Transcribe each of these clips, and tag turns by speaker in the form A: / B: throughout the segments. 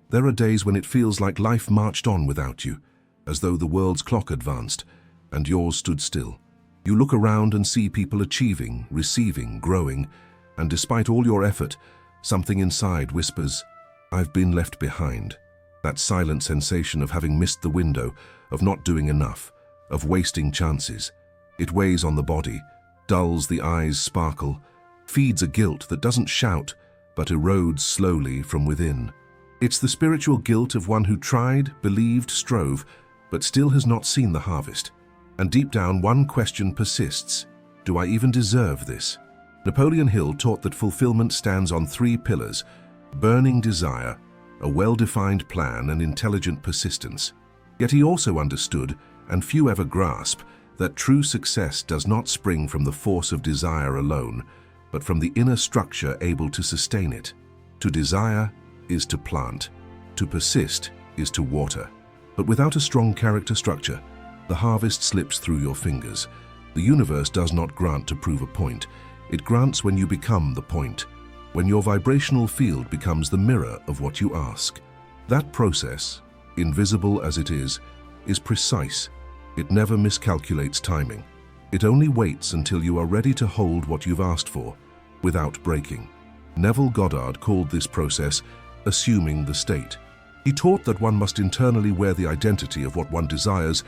A: There are days when it feels like life marched on without you, as though the world's clock advanced, and yours stood still. You look around and see people achieving, receiving, growing, and despite all your effort, something inside whispers, "I've been left behind." That silent sensation of having missed the window, of not doing enough, of wasting chances. It weighs on the body, dulls the eyes' sparkle, feeds a guilt that doesn't shout, but erodes slowly from within. It's the spiritual guilt of one who tried, believed, strove, but still has not seen the harvest. And deep down, one question persists: do I even deserve this? Napoleon Hill taught that fulfillment stands on three pillars: burning desire, a well-defined plan, and intelligent persistence. Yet he also understood, and few ever grasp, that true success does not spring from the force of desire alone, but from the inner structure able to sustain it. To desire is to plant, to persist is to water. But without a strong character structure, the harvest slips through your fingers. The universe does not grant to prove a point. It grants when you become the point, when your vibrational field becomes the mirror of what you ask. That process, invisible as it is precise. It never miscalculates timing. It only waits until you are ready to hold what you've asked for, without breaking. Neville Goddard called this process assuming the state. He taught that one must internally wear the identity of what one desires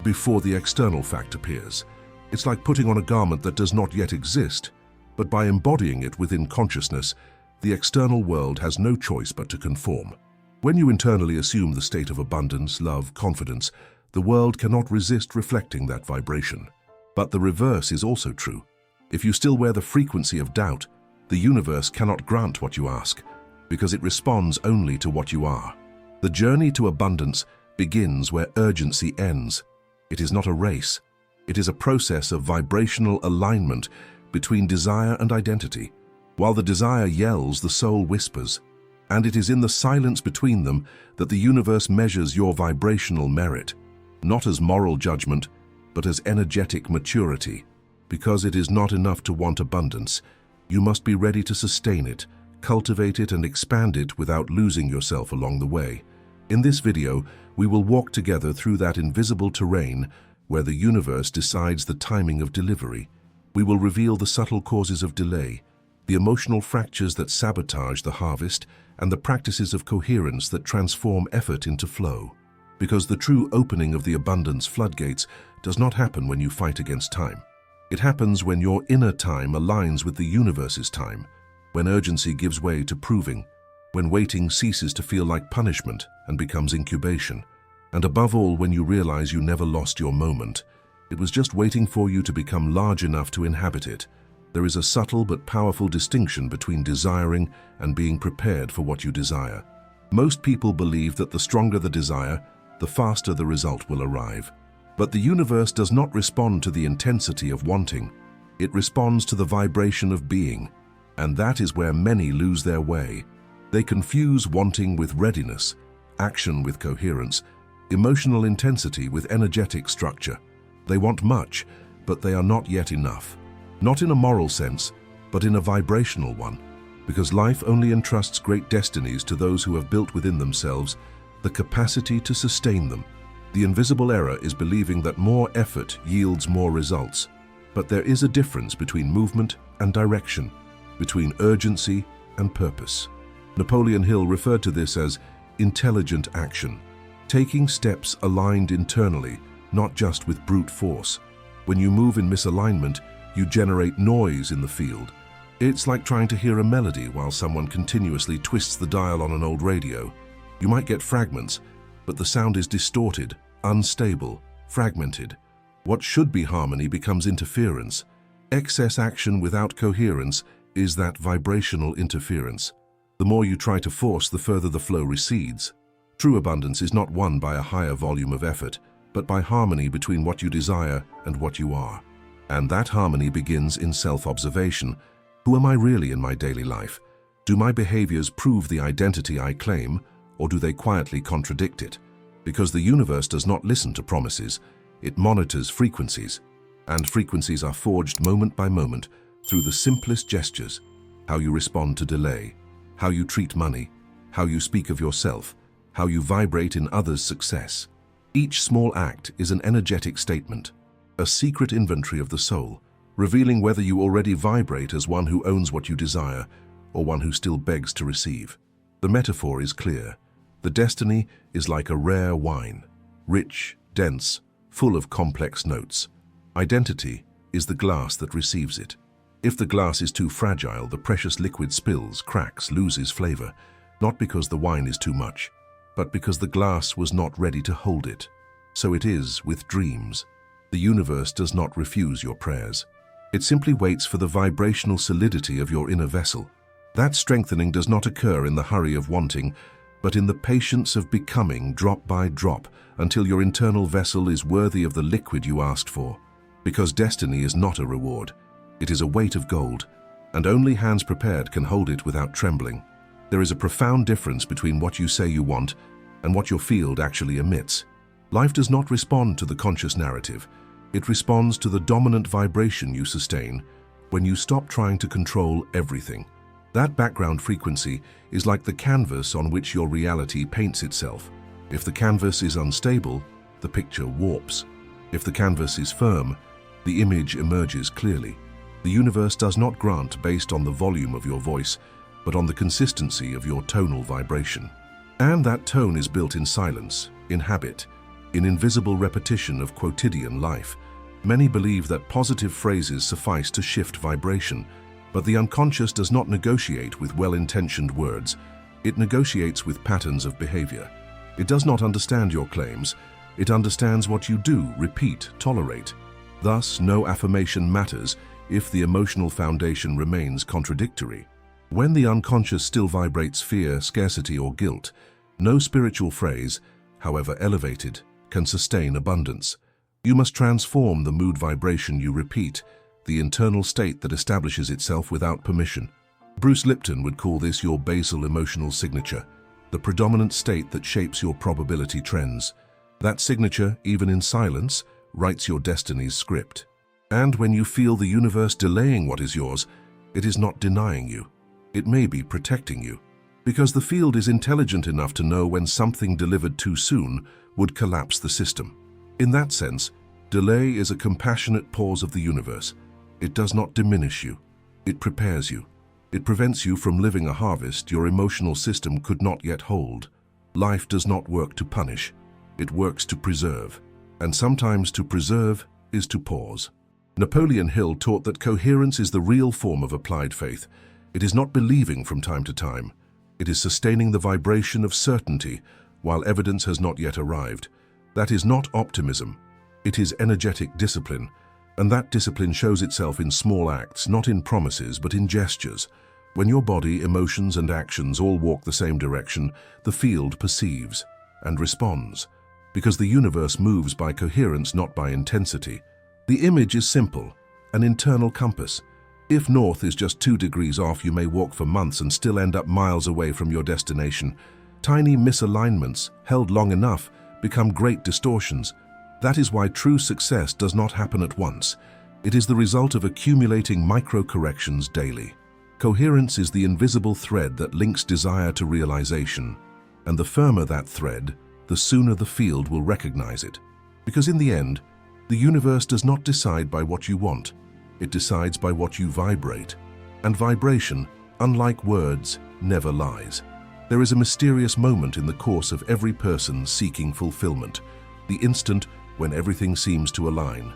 A: before the external fact appears. It's like putting on a garment that does not yet exist, but by embodying it within consciousness, the external world has no choice but to conform. When you internally assume the state of abundance, love, confidence, the world cannot resist reflecting that vibration. But the reverse is also true. If you still wear the frequency of doubt, the universe cannot grant what you ask, because it responds only to what you are. The journey to abundance begins where urgency ends. It is not a race. It is a process of vibrational alignment between desire and identity. While the desire yells, the soul whispers, and it is in the silence between them that the universe measures your vibrational merit, not as moral judgment, but as energetic maturity. Because it is not enough to want abundance, you must be ready to sustain it, cultivate it, and expand it without losing yourself along the way. In this video, we will walk together through that invisible terrain where the universe decides the timing of delivery. We will reveal the subtle causes of delay, the emotional fractures that sabotage the harvest, and the practices of coherence that transform effort into flow. Because the true opening of the abundance floodgates does not happen when you fight against time. It happens when your inner time aligns with the universe's time, when urgency gives way to proving, when waiting ceases to feel like punishment and becomes incubation, and above all, when you realize you never lost your moment. It was just waiting for you to become large enough to inhabit it. There is a subtle but powerful distinction between desiring and being prepared for what you desire. Most people believe that the stronger the desire, the faster the result will arrive. But the universe does not respond to the intensity of wanting. It responds to the vibration of being, and that is where many lose their way. They confuse wanting with readiness, action with coherence, emotional intensity with energetic structure. They want much, but they are not yet enough. Not in a moral sense, but in a vibrational one, because life only entrusts great destinies to those who have built within themselves the capacity to sustain them. The invisible error is believing that more effort yields more results. But there is a difference between movement and direction, between urgency and purpose. Napoleon Hill referred to this as intelligent action, taking steps aligned internally, not just with brute force. When you move in misalignment, you generate noise in the field. It's like trying to hear a melody while someone continuously twists the dial on an old radio. You might get fragments, but the sound is distorted, unstable, fragmented. What should be harmony becomes interference. Excess action without coherence is that vibrational interference. The more you try to force, the further the flow recedes. True abundance is not won by a higher volume of effort, but by harmony between what you desire and what you are. And that harmony begins in self-observation. Who am I really in my daily life? Do my behaviors prove the identity I claim, or do they quietly contradict it? Because the universe does not listen to promises, it monitors frequencies, and frequencies are forged moment by moment through the simplest gestures: how you respond to delay, how you treat money, how you speak of yourself, how you vibrate in others' success. Each small act is an energetic statement, a secret inventory of the soul, revealing whether you already vibrate as one who owns what you desire or one who still begs to receive. The metaphor is clear. The destiny is like a rare wine, rich, dense, full of complex notes. Identity is the glass that receives it. If the glass is too fragile, the precious liquid spills, cracks, loses flavor, not because the wine is too much, but because the glass was not ready to hold it. So it is with dreams. The universe does not refuse your prayers. It simply waits for the vibrational solidity of your inner vessel. That strengthening does not occur in the hurry of wanting, but in the patience of becoming drop by drop until your internal vessel is worthy of the liquid you asked for. Because destiny is not a reward. It is a weight of gold, and only hands prepared can hold it without trembling. There is a profound difference between what you say you want and what your field actually emits. Life does not respond to the conscious narrative. It responds to the dominant vibration you sustain when you stop trying to control everything. That background frequency is like the canvas on which your reality paints itself. If the canvas is unstable, the picture warps. If the canvas is firm, the image emerges clearly. The universe does not grant based on the volume of your voice, but on the consistency of your tonal vibration. And that tone is built in silence, in habit, in invisible repetition of quotidian life. Many believe that positive phrases suffice to shift vibration, but the unconscious does not negotiate with well-intentioned words. It negotiates with patterns of behavior. It does not understand your claims. It understands what you do, repeat, tolerate. Thus, no affirmation matters if the emotional foundation remains contradictory. When the unconscious still vibrates fear, scarcity, or guilt, no spiritual phrase, however elevated, can sustain abundance. You must transform the mood vibration you repeat, the internal state that establishes itself without permission. Bruce Lipton would call this your basal emotional signature, the predominant state that shapes your probability trends. That signature, even in silence, writes your destiny's script. And when you feel the universe delaying what is yours, it is not denying you. It may be protecting you. Because the field is intelligent enough to know when something delivered too soon would collapse the system. In that sense, delay is a compassionate pause of the universe. It does not diminish you. It prepares you. It prevents you from living a harvest your emotional system could not yet hold. Life does not work to punish. It works to preserve. And sometimes to preserve is to pause. Napoleon Hill taught that coherence is the real form of applied faith. It is not believing from time to time. It is sustaining the vibration of certainty while evidence has not yet arrived. That is not optimism. It is energetic discipline, and that discipline shows itself in small acts, not in promises, but in gestures. When your body, emotions, and actions all walk the same direction, the field perceives and responds, because the universe moves by coherence, not by intensity. The image is simple, an internal compass. If north is just 2 degrees off, you may walk for months and still end up miles away from your destination. Tiny misalignments, held long enough, become great distortions. That is why true success does not happen at once. It is the result of accumulating micro-corrections daily. Coherence is the invisible thread that links desire to realization. And the firmer that thread, the sooner the field will recognize it. Because in the end, the universe does not decide by what you want. It decides by what you vibrate. And vibration, unlike words, never lies. There is a mysterious moment in the course of every person seeking fulfillment, the instant when everything seems to align.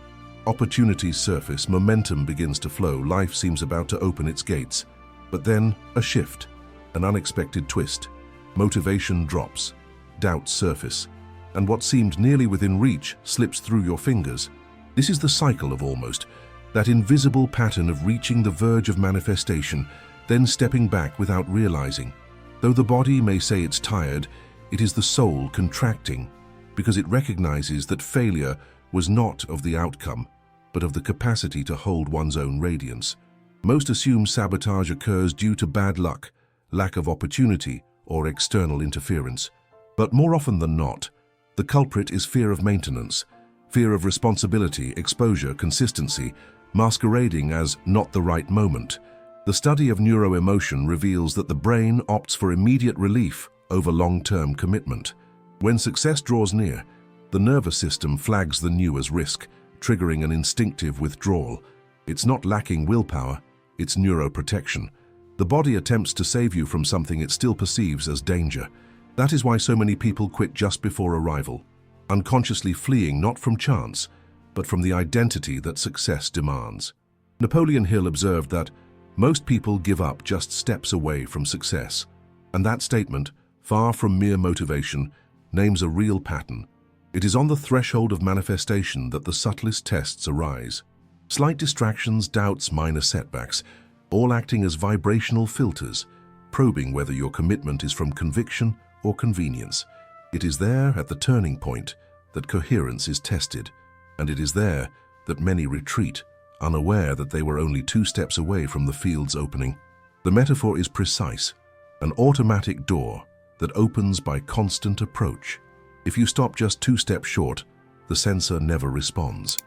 A: Opportunities surface, momentum begins to flow, life seems about to open its gates. But then, a shift, an unexpected twist. Motivation drops, doubts surface, and what seemed nearly within reach slips through your fingers. This is the cycle of almost, that invisible pattern of reaching the verge of manifestation, then stepping back without realizing. Though the body may say it's tired, it is the soul contracting, because it recognizes that failure was not of the outcome, but of the capacity to hold one's own radiance. Most assume sabotage occurs due to bad luck, lack of opportunity, or external interference. But more often than not, the culprit is fear of maintenance, fear of responsibility, exposure, consistency, masquerading as not the right moment. The study of neuroemotion reveals that the brain opts for immediate relief over long-term commitment. When success draws near, the nervous system flags the new as risk, triggering an instinctive withdrawal. It's not lacking willpower, it's neuroprotection. The body attempts to save you from something it still perceives as danger. That is why so many people quit just before arrival, unconsciously fleeing not from chance, but from the identity that success demands. Napoleon Hill observed that most people give up just steps away from success. And that statement, far from mere motivation, names a real pattern. It is on the threshold of manifestation that the subtlest tests arise. Slight distractions, doubts, minor setbacks, all acting as vibrational filters, probing whether your commitment is from conviction or convenience. It is there at the turning point that coherence is tested, and it is there that many retreat, unaware that they were only 2 steps away from the field's opening. The metaphor is precise, an automatic door that opens by constant approach. If you stop just 2 steps short, the sensor never responds,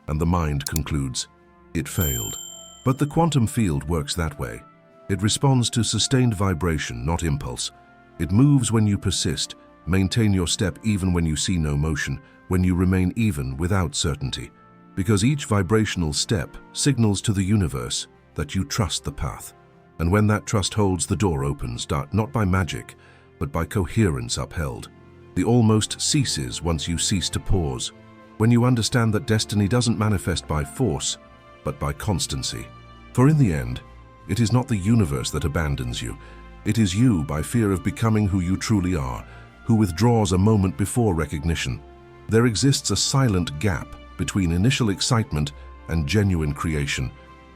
A: and the mind concludes, it failed. But the quantum field works that way. It responds to sustained vibration, not impulse. It moves when you persist, maintain your step even when you see no motion, when you remain even without certainty. Because each vibrational step signals to the universe that you trust the path. And when that trust holds, the door opens, not by magic, but by coherence upheld. The almost ceases once you cease to pause, when you understand that destiny doesn't manifest by force, but by constancy. For in the end, it is not the universe that abandons you. It is you, by fear of becoming who you truly are, who withdraws a moment before recognition. There exists a silent gap between initial excitement and genuine creation.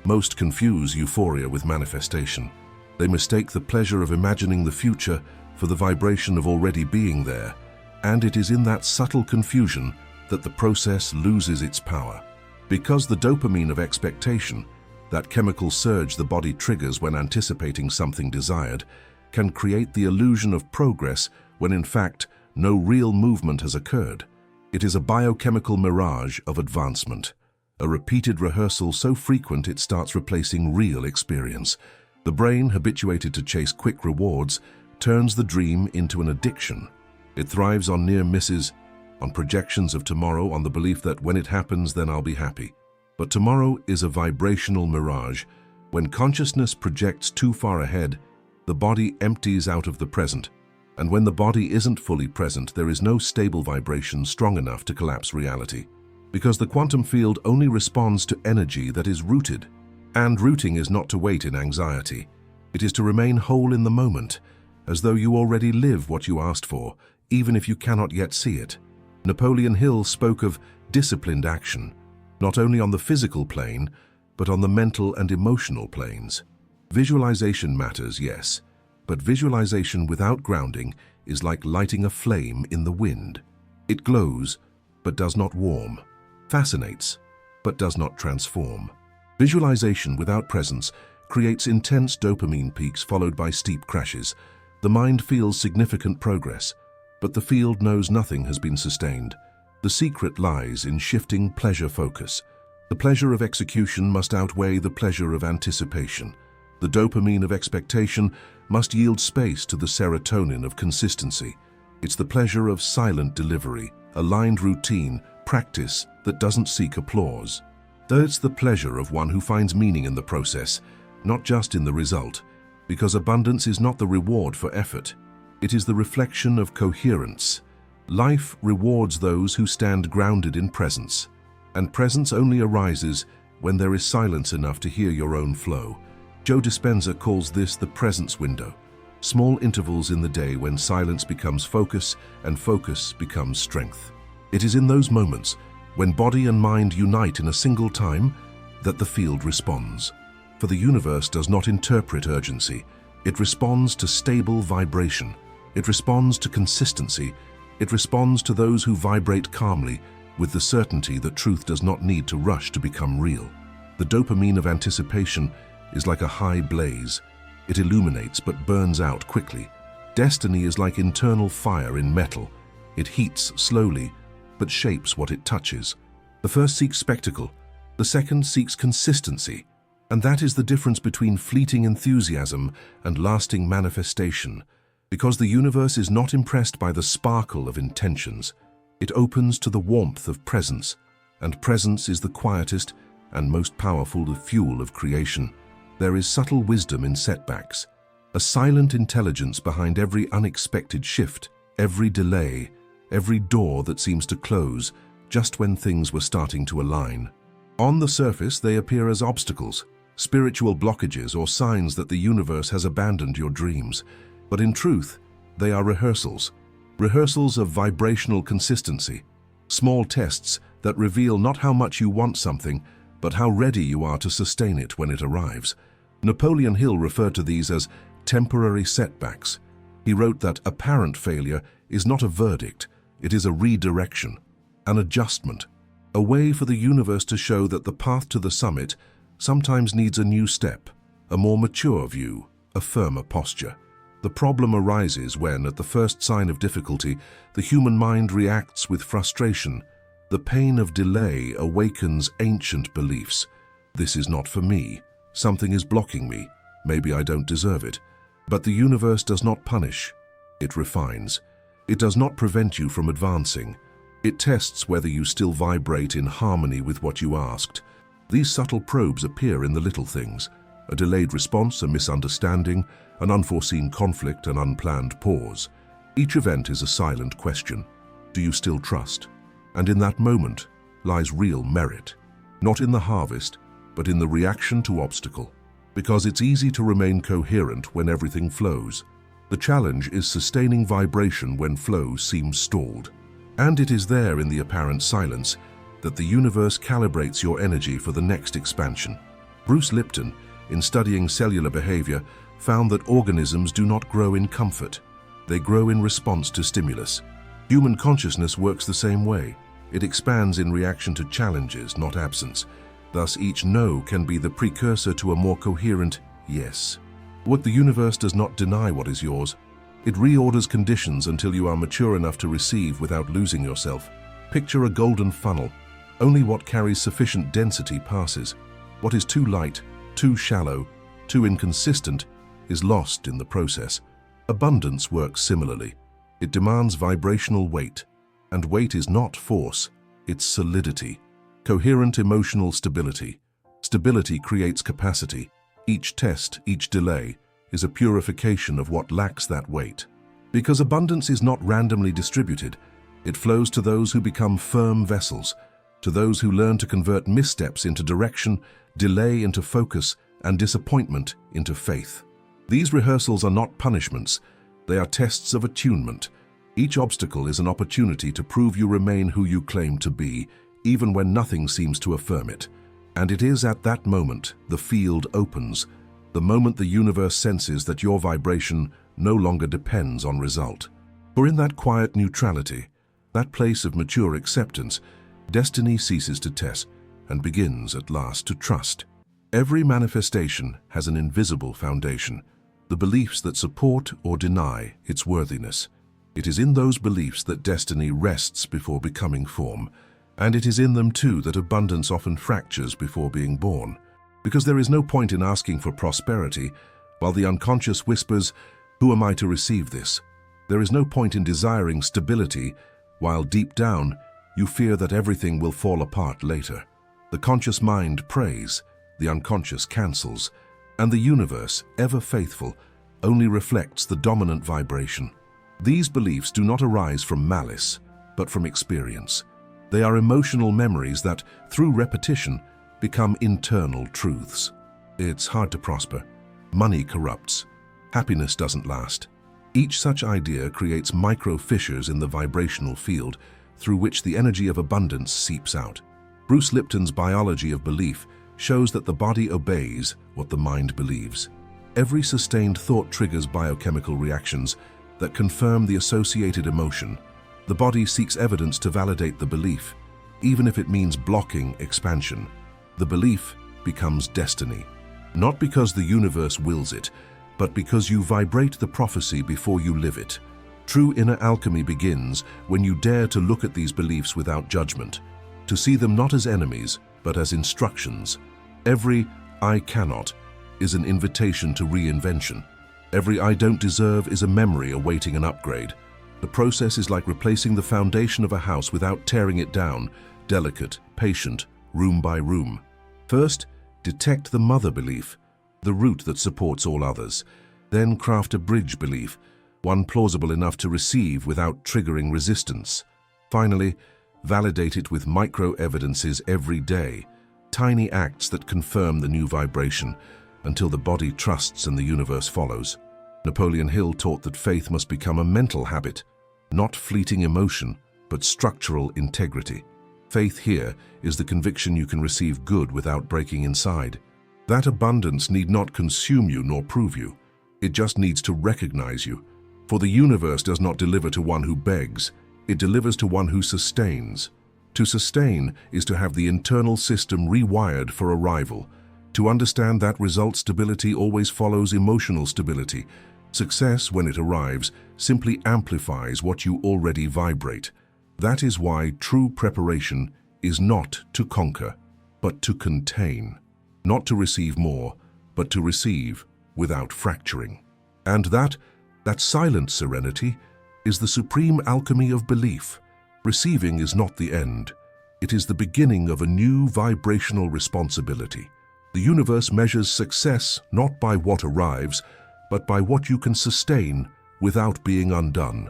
A: Most confuse euphoria with manifestation. They mistake the pleasure of imagining the future for the vibration of already being there, and it is in that subtle confusion that the process loses its power. Because the dopamine of expectation, that chemical surge the body triggers when anticipating something desired, can create the illusion of progress when in fact no real movement has occurred. It is a biochemical mirage of advancement, a repeated rehearsal so frequent it starts replacing real experience. The brain, habituated to chase quick rewards, turns the dream into an addiction. It thrives on near misses, on projections of tomorrow, on the belief that when it happens, then I'll be happy. But tomorrow is a vibrational mirage. When consciousness projects too far ahead, the body empties out of the present. And when the body isn't fully present, there is no stable vibration strong enough to collapse reality. Because the quantum field only responds to energy that is rooted. And rooting is not to wait in anxiety. It is to remain whole in the moment, as though you already live what you asked for, even if you cannot yet see it. Napoleon Hill spoke of disciplined action, not only on the physical plane, but on the mental and emotional planes. Visualization matters, yes, but visualization without grounding is like lighting a flame in the wind. It glows, but does not warm, fascinates, but does not transform. Visualization without presence creates intense dopamine peaks followed by steep crashes. The mind feels significant progress, but the field knows nothing has been sustained. The secret lies in shifting pleasure focus. The pleasure of execution must outweigh the pleasure of anticipation. The dopamine of expectation must yield space to the serotonin of consistency. It's the pleasure of silent delivery, aligned routine, practice that doesn't seek applause. It's the pleasure of one who finds meaning in the process, not just in the result, because abundance is not the reward for effort. It is the reflection of coherence. Life rewards those who stand grounded in presence, and presence only arises when there is silence enough to hear your own flow. Joe Dispenza calls this the presence window, small intervals in the day when silence becomes focus and focus becomes strength. It is in those moments, when body and mind unite in a single time, that the field responds. For the universe does not interpret urgency. It responds to stable vibration. It responds to consistency. It responds to those who vibrate calmly, with the certainty that truth does not need to rush to become real. The dopamine of anticipation is like a high blaze. It illuminates but burns out quickly. Destiny is like internal fire in metal. It heats slowly, but shapes what it touches. The first seeks spectacle, the second seeks consistency, and that is the difference between fleeting enthusiasm and lasting manifestation. Because the universe is not impressed by the sparkle of intentions. It opens to the warmth of presence, and presence is the quietest and most powerful fuel of creation. There is subtle wisdom in setbacks, a silent intelligence behind every unexpected shift, every delay, every door that seems to close just when things were starting to align. On the surface, they appear as obstacles, spiritual blockages, or signs that the universe has abandoned your dreams. But in truth, they are rehearsals of vibrational consistency, small tests that reveal not how much you want something, but how ready you are to sustain it when it arrives. Napoleon Hill referred to these as temporary setbacks. He wrote that apparent failure is not a verdict, it is a redirection, an adjustment, a way for the universe to show that the path to the summit sometimes needs a new step, a more mature view, a firmer posture. The problem arises when, at the first sign of difficulty, the human mind reacts with frustration. The pain of delay awakens ancient beliefs. This is not for me. Something is blocking me. Maybe I don't deserve it. But the universe does not punish. It refines. It does not prevent you from advancing. It tests whether you still vibrate in harmony with what you asked. These subtle probes appear in the little things: a delayed response, a misunderstanding, an unforeseen conflict, an unplanned pause. Each event is a silent question. Do you still trust? And in that moment lies real merit, not in the harvest, but in the reaction to obstacle. Because it's easy to remain coherent when everything flows. The challenge is sustaining vibration when flow seems stalled. And it is there, in the apparent silence, that the universe calibrates your energy for the next expansion. Bruce Lipton, in studying cellular behavior, found that organisms do not grow in comfort. They grow in response to stimulus. Human consciousness works the same way. It expands in reaction to challenges, not absence. Thus, each no can be the precursor to a more coherent yes. What the universe does not deny what is yours. It reorders conditions until you are mature enough to receive without losing yourself. Picture a golden funnel. Only what carries sufficient density passes. What is too light, too shallow, too inconsistent is lost in the process. Abundance works similarly. It demands vibrational weight, and weight is not force, it's solidity. Coherent emotional stability. Stability creates capacity. Each test, each delay, is a purification of what lacks that weight. Because abundance is not randomly distributed, it flows to those who become firm vessels, to those who learn to convert missteps into direction, delay into focus, and disappointment into faith. These rehearsals are not punishments, they are tests of attunement. Each obstacle is an opportunity to prove you remain who you claim to be, even when nothing seems to affirm it. And it is at that moment the field opens, the moment the universe senses that your vibration no longer depends on result. For in that quiet neutrality, that place of mature acceptance, destiny ceases to test and begins at last to trust. Every manifestation has an invisible foundation, the beliefs that support or deny its worthiness. It is in those beliefs that destiny rests before becoming form, and it is in them too that abundance often fractures before being born. Because there is no point in asking for prosperity while the unconscious whispers, "Who am I to receive this?" There is no point in desiring stability while deep down you fear that everything will fall apart later. The conscious mind prays, the unconscious cancels, and the universe, ever faithful, only reflects the dominant vibration. These beliefs do not arise from malice, but from experience. They are emotional memories that, through repetition, become internal truths. It's hard to prosper. Money corrupts. Happiness doesn't last. Each such idea creates micro fissures in the vibrational field through which the energy of abundance seeps out. Bruce Lipton's biology of belief shows that the body obeys what the mind believes. Every sustained thought triggers biochemical reactions that confirm the associated emotion. The body seeks evidence to validate the belief, even if it means blocking expansion. The belief becomes destiny, not because the universe wills it, but because you vibrate the prophecy before you live it. True inner alchemy begins when you dare to look at these beliefs without judgment, to see them not as enemies, but as instructions. Every "I cannot" is an invitation to reinvention. Every "I don't deserve" is a memory awaiting an upgrade. The process is like replacing the foundation of a house without tearing it down, delicate, patient, room by room. First, detect the mother belief, the root that supports all others. Then craft a bridge belief, one plausible enough to receive without triggering resistance. Finally, validate it with micro-evidences every day, tiny acts that confirm the new vibration, until the body trusts and the universe follows. Napoleon Hill taught that faith must become a mental habit, not fleeting emotion, but structural integrity. Faith here is the conviction you can receive good without breaking inside. That abundance need not consume you nor prove you. It just needs to recognize you. For the universe does not deliver to one who begs, it delivers to one who sustains. To sustain is to have the internal system rewired for arrival. To understand that result stability always follows emotional stability. Success, when it arrives, simply amplifies what you already vibrate. That is why true preparation is not to conquer, but to contain. Not to receive more, but to receive without fracturing. And that silent serenity is the supreme alchemy of belief. Receiving is not the end. It is the beginning of a new vibrational responsibility. The universe measures success not by what arrives, but by what you can sustain without being undone.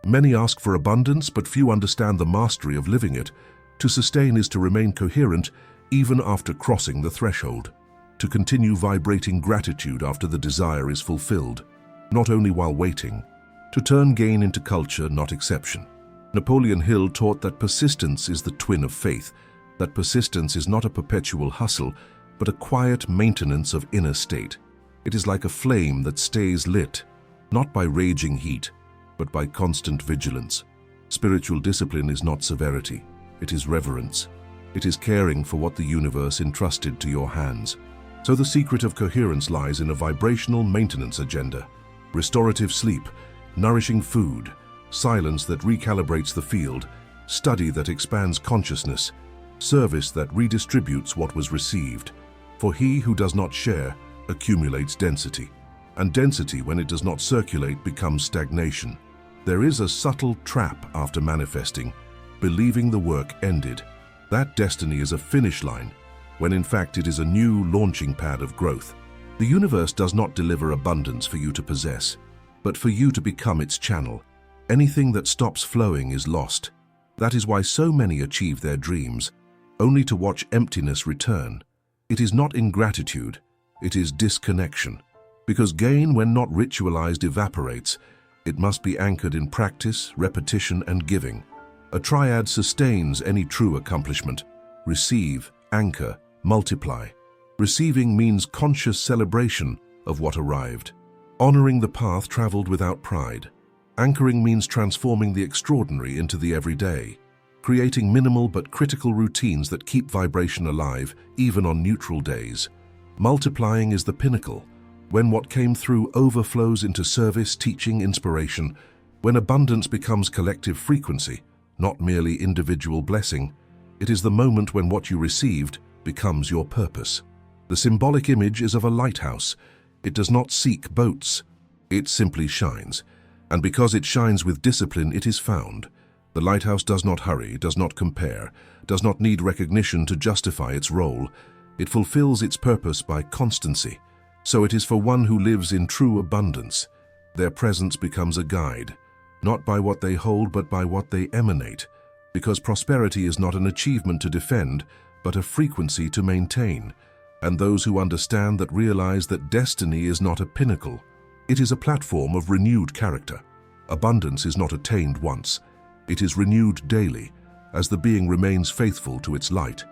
A: Many ask for abundance, but few understand the mastery of living it. To sustain is to remain coherent even after crossing the threshold. To continue vibrating gratitude after the desire is fulfilled, not only while waiting. To turn gain into culture, not exception. Napoleon Hill taught that persistence is the twin of faith, that persistence is not a perpetual hustle, but a quiet maintenance of inner state. It is like a flame that stays lit, not by raging heat, but by constant vigilance. Spiritual discipline is not severity, it is reverence. It is caring for what the universe entrusted to your hands. So the secret of coherence lies in a vibrational maintenance agenda. Restorative sleep, nourishing food, silence that recalibrates the field, study that expands consciousness, service that redistributes what was received. For he who does not share accumulates density, and density, when it does not circulate, becomes stagnation. There is a subtle trap after manifesting, believing the work ended. That destiny is a finish line, when in fact it is a new launching pad of growth. The universe does not deliver abundance for you to possess, but for you to become its channel. Anything that stops flowing is lost. That is why so many achieve their dreams, only to watch emptiness return. It is not ingratitude, it is disconnection. Because gain, when not ritualized, evaporates. It must be anchored in practice, repetition, and giving. A triad sustains any true accomplishment. Receive, anchor, multiply. Receiving means conscious celebration of what arrived, honoring the path traveled without pride. Anchoring means transforming the extraordinary into the everyday, creating minimal but critical routines that keep vibration alive even on neutral days. Multiplying is the pinnacle, when what came through overflows into service, teaching, inspiration, when abundance becomes collective frequency, not merely individual blessing. It is the moment when what you received becomes your purpose. The symbolic image is of a lighthouse. It does not seek boats. It simply shines. And because it shines with discipline, it is found. The lighthouse does not hurry, does not compare, does not need recognition to justify its role. It fulfills its purpose by constancy. So it is for one who lives in true abundance. Their presence becomes a guide, not by what they hold, but by what they emanate. Because prosperity is not an achievement to defend, but a frequency to maintain. And those who understand that realize that destiny is not a pinnacle. It is a platform of renewed character. Abundance is not attained once. It is renewed daily, as the being remains faithful to its light.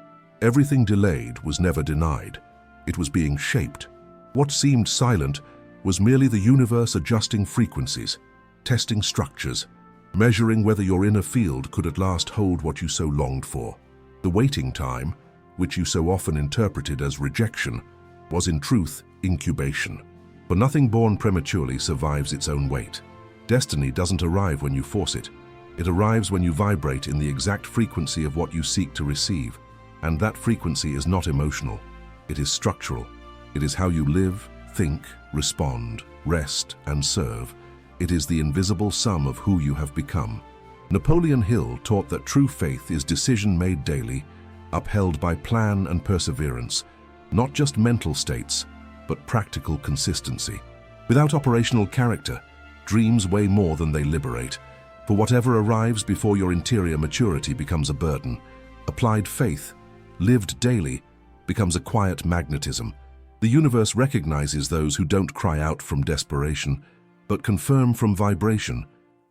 A: Everything delayed was never denied. It was being shaped. What seemed silent was merely the universe adjusting frequencies, testing structures, measuring whether your inner field could at last hold what you so longed for. The waiting time, which you so often interpreted as rejection, was in truth incubation. For nothing born prematurely survives its own weight. Destiny doesn't arrive when you force it. It arrives when you vibrate in the exact frequency of what you seek to receive. And that frequency is not emotional. It is structural. It is how you live, think, respond, rest, and serve. It is the invisible sum of who you have become. Napoleon Hill taught that true faith is decision made daily, upheld by plan and perseverance, not just mental states, but practical consistency. Without operational character, dreams weigh more than they liberate. For whatever arrives before your interior maturity becomes a burden. Applied faith, lived daily, becomes a quiet magnetism. The universe recognizes those who don't cry out from desperation, but confirm from vibration.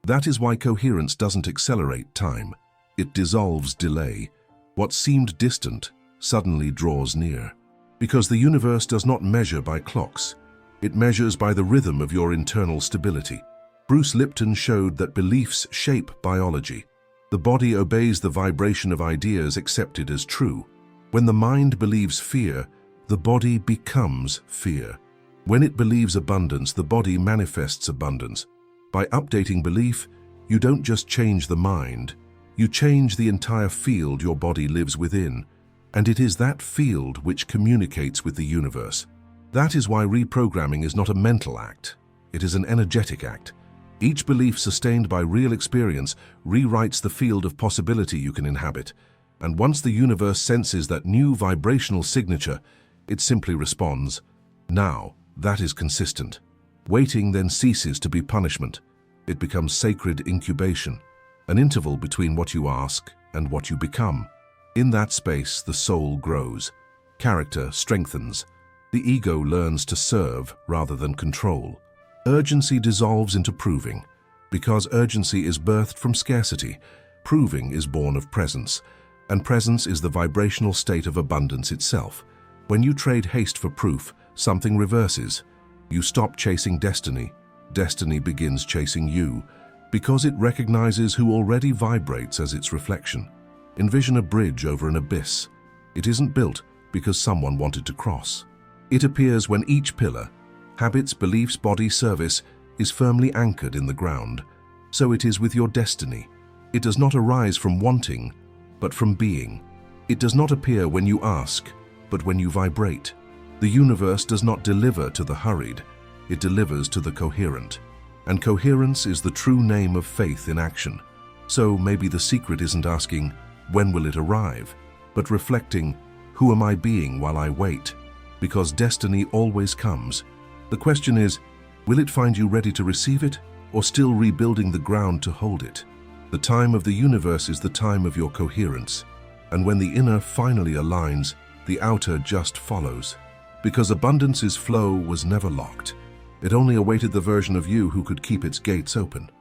A: That is why coherence doesn't accelerate time. It dissolves delay. What seemed distant suddenly draws near. Because the universe does not measure by clocks. It measures by the rhythm of your internal stability. Bruce Lipton showed that beliefs shape biology. The body obeys the vibration of ideas accepted as true. When the mind believes fear, the body becomes fear. When it believes abundance, the body manifests abundance. By updating belief, you don't just change the mind, you change the entire field your body lives within, and it is that field which communicates with the universe. That is why reprogramming is not a mental act, it is an energetic act. Each belief sustained by real experience rewrites the field of possibility you can inhabit, and once the universe senses that new vibrational signature, it simply responds. Now, that is consistent. Waiting then ceases to be punishment. It becomes sacred incubation, an interval between what you ask and what you become. In that space, the soul grows. Character strengthens. The ego learns to serve rather than control. Urgency dissolves into proving. Because urgency is birthed from scarcity, proving is born of presence. And presence is the vibrational state of abundance itself. When you trade haste for proof, something reverses. You stop chasing destiny. Destiny begins chasing you, because it recognizes who already vibrates as its reflection. Envision a bridge over an abyss. It isn't built because someone wanted to cross. It appears when each pillar, habits, beliefs, body, service, is firmly anchored in the ground. So it is with your destiny. It does not arise from wanting, but from being. It does not appear when you ask, but when you vibrate. The universe does not deliver to the hurried, it delivers to the coherent. And coherence is the true name of faith in action. So maybe the secret isn't asking, when will it arrive, but reflecting, who am I being while I wait? Because destiny always comes. The question is, will it find you ready to receive it, or still rebuilding the ground to hold it? The time of the universe is the time of your coherence. And when the inner finally aligns, the outer just follows. Because abundance's flow was never locked. It only awaited the version of you who could keep its gates open.